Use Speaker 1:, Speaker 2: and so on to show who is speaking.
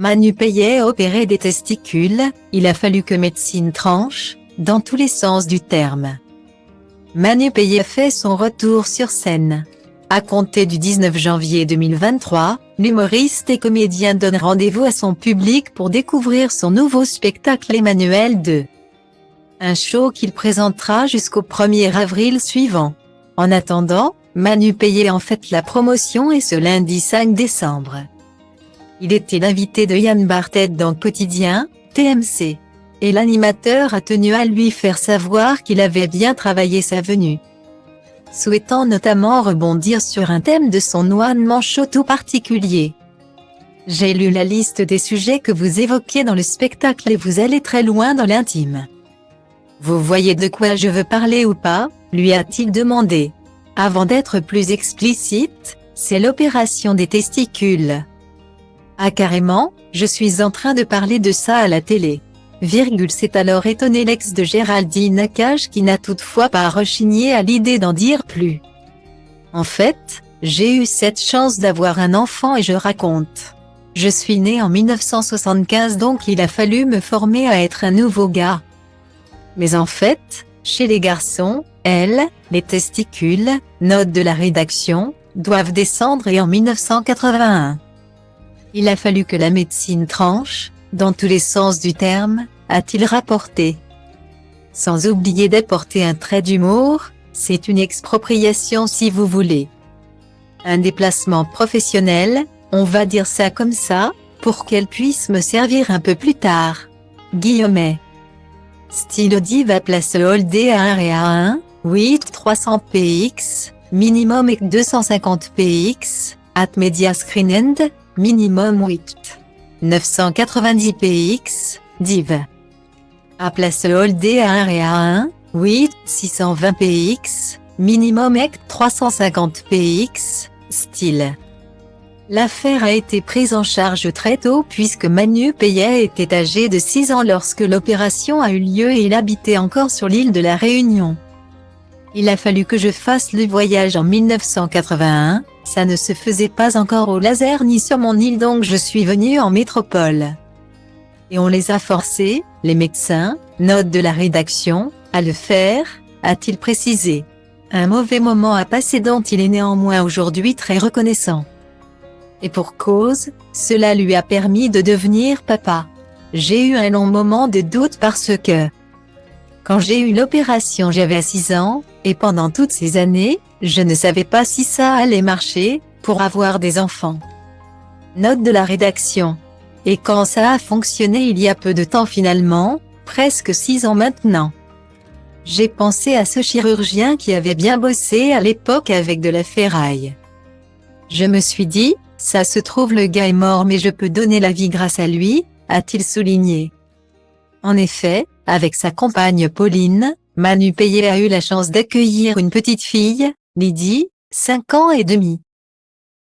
Speaker 1: Manu Payet a opéré des testicules, il a fallu que médecine tranche, dans tous les sens du terme. Manu Payet fait son retour sur scène. À compter du 19 janvier 2023, l'humoriste et comédien donne rendez-vous à son public pour découvrir son nouveau spectacle Emmanuel 2. Un show qu'il présentera jusqu'au 1er avril suivant. En attendant, Manu Payet en fait la promotion et ce lundi 5 décembre. Il était l'invité de Yann Barthès dans Quotidien, TMC. Et l'animateur a tenu à lui faire savoir qu'il avait bien travaillé sa venue. Souhaitant notamment rebondir sur un thème de son one-man show tout particulier. J'ai lu la liste des sujets que vous évoquez dans le spectacle et vous allez très loin dans l'intime. Vous voyez de quoi je veux parler ou pas, lui a-t-il demandé. Avant d'être plus explicite, c'est l'opération des testicules. Ah carrément, je suis en train de parler de ça à la télé. S'est alors étonné l'ex de Géraldine Nakache qui n'a toutefois pas rechigné à l'idée d'en dire plus. En fait, j'ai eu cette chance d'avoir un enfant et je raconte. Je suis né en 1975 donc il a fallu me former à être un nouveau gars. Mais en fait, chez les garçons, les testicules, note de la rédaction, doivent descendre et en 1981. Il a fallu que la médecine tranche, dans tous les sens du terme, a-t-il rapporté. Sans oublier d'apporter un trait d'humour, c'est une expropriation si vous voulez. Un déplacement professionnel, on va dire ça comme ça, pour qu'elle puisse me servir un peu plus tard. Guillemets. Style Diva place Holdé à 1 et à 1, 8 300 px, minimum et 250 px, at media screen end, minimum 8. 990 px, div. À place Holdé à 1 et à 1, 8 620 px, minimum et 350 px, style. L'affaire a été prise en charge très tôt puisque Manu Payet était âgé de 6 ans lorsque l'opération a eu lieu et il habitait encore sur l'île de la Réunion. Il a fallu que je fasse le voyage en 1981, ça ne se faisait pas encore au laser ni sur mon île donc je suis venu en métropole. Et on les a forcés, les médecins, note de la rédaction, à le faire, a-t-il précisé. Un mauvais moment à passer dont il est néanmoins aujourd'hui très reconnaissant. Et pour cause, cela lui a permis de devenir papa. J'ai eu un long moment de doute parce que quand j'ai eu l'opération j'avais 6 ans, et pendant toutes ces années, je ne savais pas si ça allait marcher, pour avoir des enfants. Note de la rédaction. Et quand ça a fonctionné il y a peu de temps finalement, presque 6 ans maintenant. J'ai pensé à ce chirurgien qui avait bien bossé à l'époque avec de la ferraille. Je me suis dit, ça se trouve le gars est mort mais je peux donner la vie grâce à lui, a-t-il souligné. En effet, avec sa compagne Pauline, Manu Payet a eu la chance d'accueillir une petite fille, Lydie, 5 ans et demi.